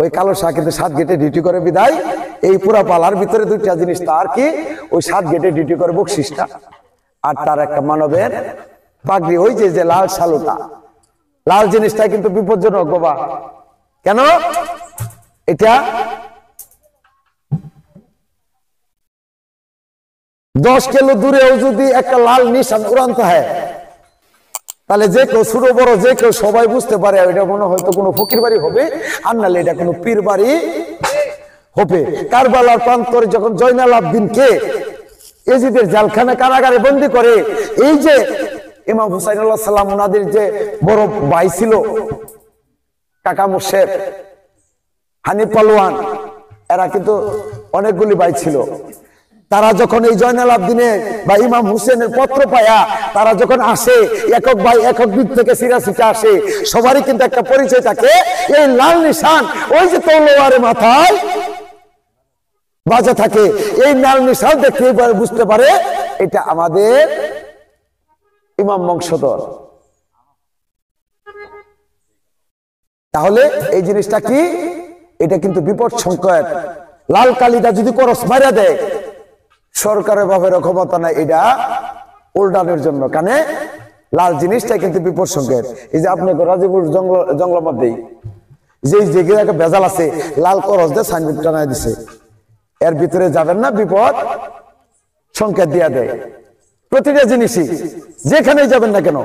ওই কালো শাহ কিন্তু 7 গেটে ডিউটি করে বিদায় এই পুরা পালার ভিতরে দুইটা জিনিস তার কি ওই 7 গেটে ডিউটি করে বকশিসটা আর তার একটা মানবের পাগড়ি ওই যে লাল শালুটা লাল জিনিসটা কিন্তু বিপজ্জনক বাবা কেন এটা 10 কিলো দূরেও যদি একটা লাল নিশান উড়ান্ত হয় তাহলে যে কেউ ছোট বড় যে কেউ সবাই বুঝতে পারে এটা মনে হয়তো কোনো ফকির বাড়ি হবে আর নাহলে এটা কোনো পীর বাড়ি হবে কারবালার প্রান্তরে যখন জয়নাল আবদিনকে এজিদের জেলখানা কারাগারে বন্দী করে এই যে ইমাম হুসাইন আলাইহিস সালাম ওনাদের যে বড় ভাই ছিল কাকা মুর্শেদ হানিফ পালোয়ান এরা কিন্তু অনেকগুলি ভাই ছিল তারা যখন এই জয়নাল আবদিনের বা ইমাম হুসেনের পত্র পায়া তারা যখন আসে একক ভাই একক দিক থেকে সিরাসিটা আসে সবারই কিন্তু একটা পরিচয় থাকে এই লাল নিশান ওই যে তলোয়ারে মাথায় বাজা থাকে এই লাল নিশান দেখে বুঝতে পারে এটা আমাদের ইমাম বংশধর তাহলে এই জিনিসটা কি এটা কিন্তু বিপদ সংকেত লাল কালিটা যদি করস মারা দেয় সরকারের বাপের ক্ষমতা নাই এটা উল্টানোর জন্য কানে লাল জিনিসটা কিন্তু বিপদ সংকেত এই যে আপনাকে রাজীপুর জঙ্গলের মধ্যেই যে জায়গায় ভেজাল আছে লাল করস দিয়ে সাইনবোর্ড টানায় দিছে এর ভিতরে যাবেন না বিপদ সংকেত দিয়া দেয় প্রতিটা জিনিসই যেখানেই যাবেন না কেন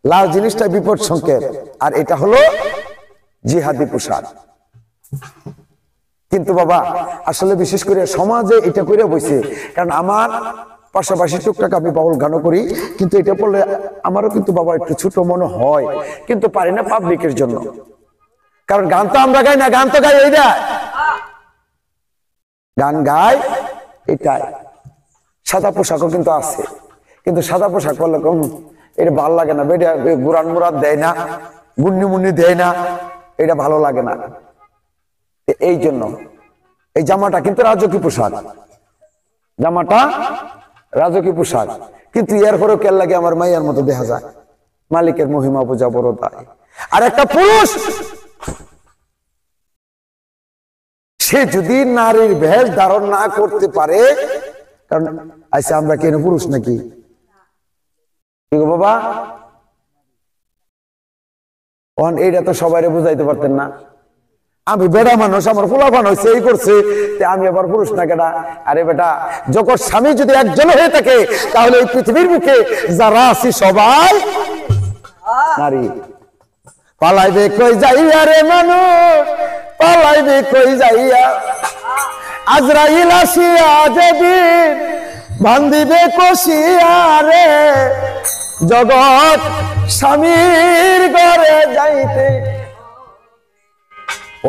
লাল জিনিসটা বিপদ সংকেত আর এটা হলো জিহাদি পোশাক কিন্তু বাবা আসলে বিশেষ করে সমাজে এটা করে বসে কারণ আমার পাশাপাশি টুকটাক আমি বাউল গানও করি কিন্তু এটা বললে আমারও কিন্তু বাবা একটু ছোট মনে হয় কিন্তু পারি না পাবলিকের জন্য কারণ গান তো আমরা গাই না গান তো গাই এইটা গান গাই এটাই সাদা পোশাকও কিন্তু আছে কিন্তু সাদা পোশাক করলে কম এটা ভালো লাগে না বেটা গুরান মুরাদ দেয় না গুন্নি মুন্নি দেয় না এটা ভালো লাগে না এই জন্য এই জামাটা কিন্তু রাজকীয় পোশাক জামাটা রাজকীয় পোশাক কিন্তু এরপরেও কেল লাগে আমার মাইয়ার মতো দেখা যায় মালিকের মহিমা বোঝা বড় দায় আর একটা পুরুষ সে যদি নারীর ভেষ ধারণ না করতে পারে কারণ আচ্ছা আমরা কেন পুরুষ নাকি বাবা এইটা তো সবাই বুঝাইতে পারতেন না আমি বেড়া মানুষ আমার পোলাপান হয়েছে এই করছে আমি আবার পুরুষ না কেনা আরে বেটা যখন স্বামী যদি একজন হয়ে থাকে তাহলে এই পৃথিবীর মুখে যারা আছি সবাই নারী পালাইবে কই যাইয়া রে মানুষ পালাইবে কই যাইয়া আজরাইল আসিয়া যেদিন বান্ধিবে কষিয়া রে জগৎ স্বামীর ঘরে যাইতে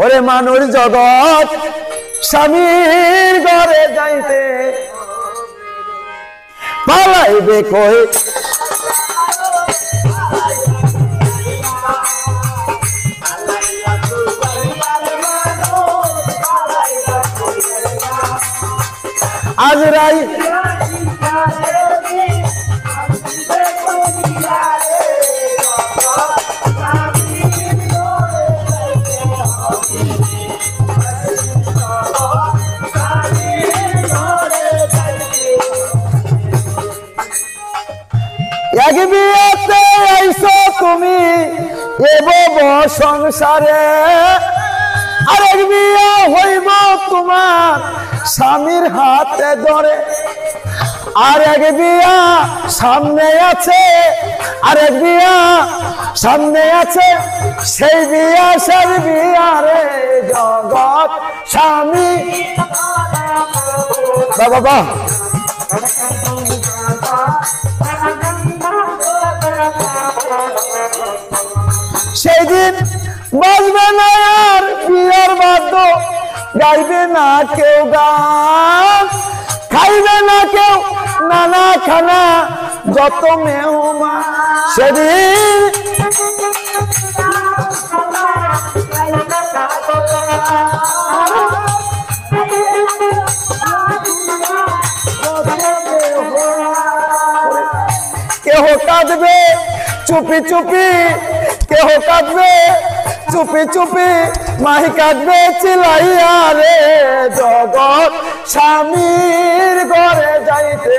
ওরে মানুষ জগৎ স্বামীর ঘরে যাইতে পালাইবে কই আজরাই এক বিয়েতে আইছো তুমি এব সংসারে আরেক বিয়ে হইব তোমার স্বামীর হাতে ধরে আরেক বিয়া সামনে আছে আরেক বিয়া সামনে আছে সেই বিয়া সেই বিয়া রে জগৎ স্বামী বাবা সেই দিন বাজবে না আর বিয়ার বাদ্য গাইবে না কেউ গান খাইবে না কেউ নানা খানা যত মেহমান সেদিন কেহ কাঁদবে চুপি চুপি কেহ কাঁদবে চুপি চুপি মাহি কাঁদবে চিলাইয়া রে, জগৎ স্বামীর ঘরে যাইতে।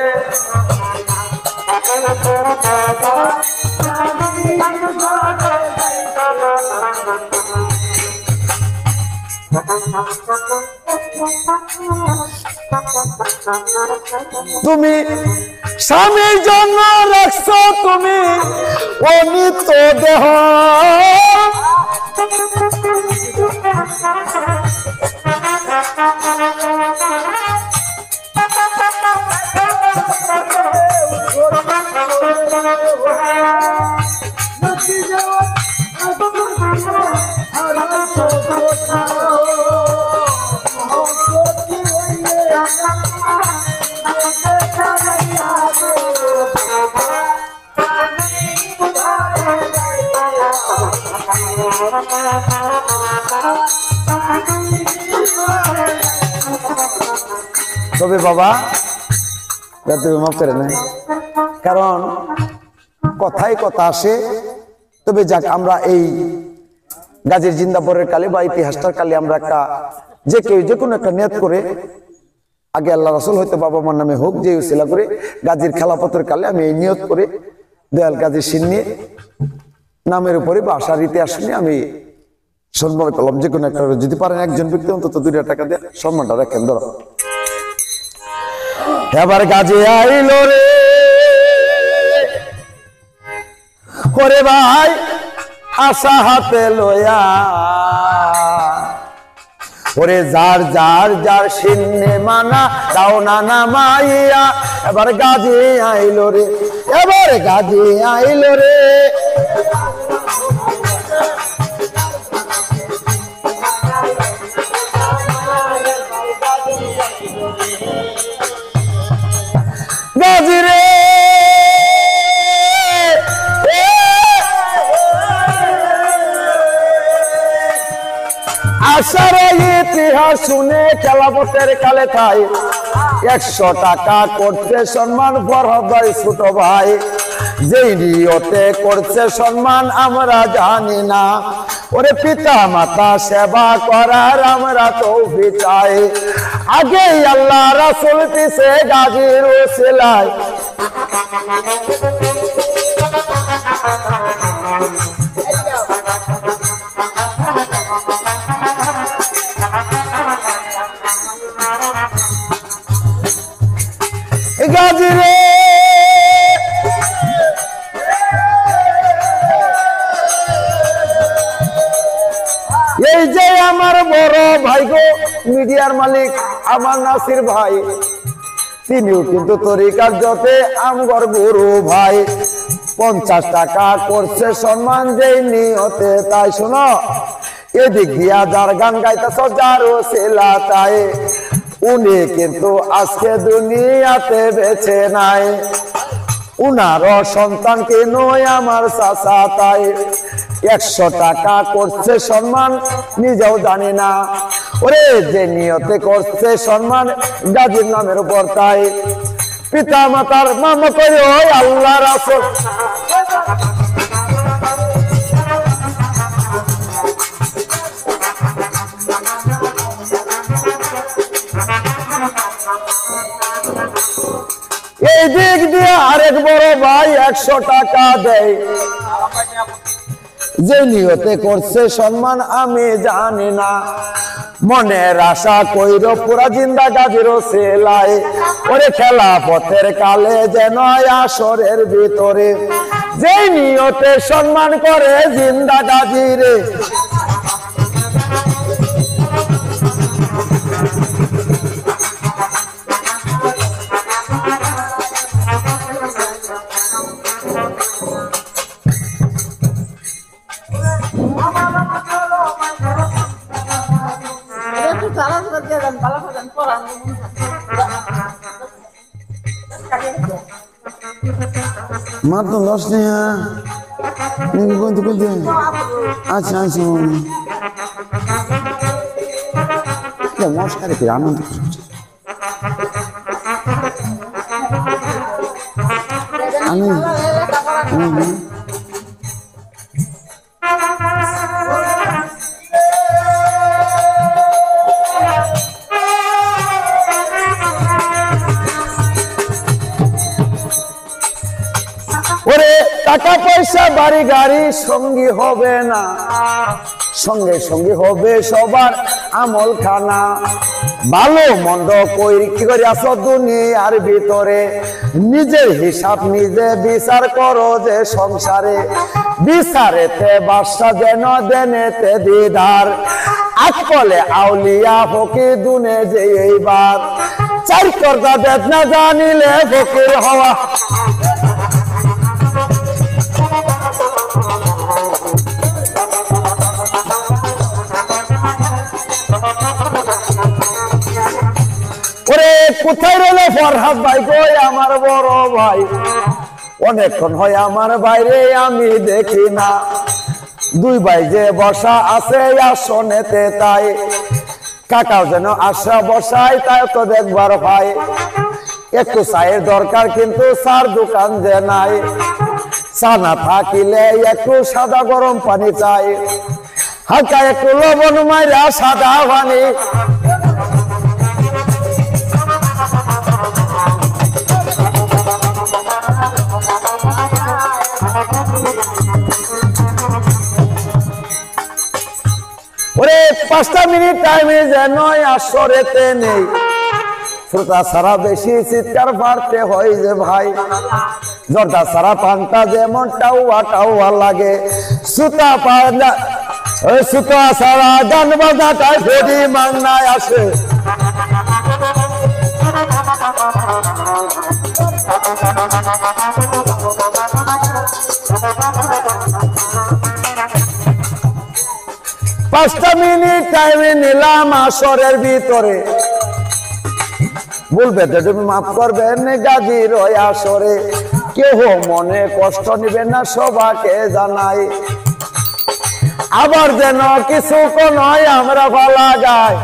তুমি স্বামীর জন্য রাখছো তুমি অনিত্য দেহ, তবে বাবা তুমি মাফ করে না, কারণ কথাই কথা আসে। তবে যাক, আমরা এই গাজীর জিন্দাবরের কালে বা ইতিহাসটার কালে আমরা একটা যে কেউ যে কোনো একটা নিয়ত করে, আগে আল্লাহ রাসূল হয়তো বাবা মার নামে হোক, যে উসিলা করে গাজীর খেলাফতের কালে আমি এই নিয়ত করে দয়াল গাজী সিন্নি নামের উপরে বা আশার ইতিহাস নিয়ে আমি সম্মান করলাম। যে কোনো একটা, যদি পারেন একজন ব্যক্তি অন্তত 2 টাকা দিয়ে সম্মানটা রাখেন। ধরো এবার গাজী আইলো রে করে ভাই আশা হাতে লয়া, ওরে যার যার যার সিন্নে মানা দাও নানা মাইয়া। এবার গাজী আইলো রে, এবার গাজী আইলো রে, গাজী রে আশার ইতিহাস শুনে খেলাফতের কালে খাই 100 টাকা করছে সম্মান ফরহাদ ছোট ভাই, যেই নিয়তে করছে সম্মান আমরা জানি না। ওরে পিতা মাতা সেবা করার আমরা তৌফিক চাই, আগে আল্লাহ রাসূল পিছে গাজীর উসিলায়। গাজী রে এই যে আমার বড় ভাই গো, মিডিয়ার মালিক আমার নাসির ভাই, তিনিও কিন্তু তরিকার যতে আমগর গুরু ভাই। 50 টাকা করছে সম্মান যেই নিয়তে, তাই শোনো এদিক দিয়া যার গান গাইতেছ যার ওসিলা তাই, উনি কিন্তু আজকে দুনিয়াতে বেঁচে নাই। উনারও সন্তানকে নয় আমার চাচা, তাই 100 টাকা করছে সম্মান নিজেও জানি না। ওরে যে নিয়তে করছে সম্মান গাজীর নামের উপর, তাই পিতা মাতার মামা করে আল্লাহ রাসূল। এই দিক দিয়ে আরেক বড় ভাই 100 টাকা দেয়, যে নিয়তে করছে সম্মান আমি জানি না। মনের আশা কইর পুরা জিন্দা গাজীর সেলাই, ওরে খেলাফতের কালে যেন আসরের ভিতরে, যে নিয়তে সম্মান করে জিন্দা গাজীরে। মাত্র 10 টাকা। আচ্ছা আচ্ছা, মস্কারে ফিরে আনন্দ আমি টাকা পয়সা বাড়ি গাড়ি সঙ্গী হবে না, সঙ্গে সঙ্গে হবে সবার আমল খানা। ভালো মন্দ কি করে আসো দুনিয়ার ভিতরে, নিজের হিসাব নিজে বিচার করো যে সংসারে। বিচারেতে বাদশা যেন দেনেতে দিদার, আকলে আউলিয়া ফকির দুনে যে এইবার। চার কর্তা বেদ না জানিলে ফকির হওয়া। ওরে কোথায় রইল ফরহাদ ভাই গো আমার বড় ভাই, অনেকক্ষণ হয় আমার বাইরে আমি দেখি না। দুই ভাই যে বসা আছে আসনেতে, তাই কাকাও যেন আসা বসায় তাই তো দেখবার ভাই। একটু চায়ের দরকার কিন্তু চার দোকান যে নাই, চা না থাকিলে একটু সাদা গরম পানি চাই, হালকা একটু লবণ মাইরা সাদা পানি। ওরে 5টা মিনিট টাইমে যেন আসরেতে নেই, শ্রোতা ছাড়া বেশি চিৎকার পারতে হয় যে ভাই। জর্দা ছাড়া পানটা যেমন টাউয়া টাউয়া লাগে, সুতা পান্ডা ওই সুতা ছাড়া গান বাজাটাই ফেরি মাংনায় আসে। পাঁচটা মিনিট টাইমে নিলাম আসরের ভিতরে, বলবে তো তুমি মাফ করবেন গাজীর ওই আসরে। কেহ মনে কষ্ট নিবে না সবাকে জানাই, আবার যেন কিছু নয় আমরা ভালা যায়।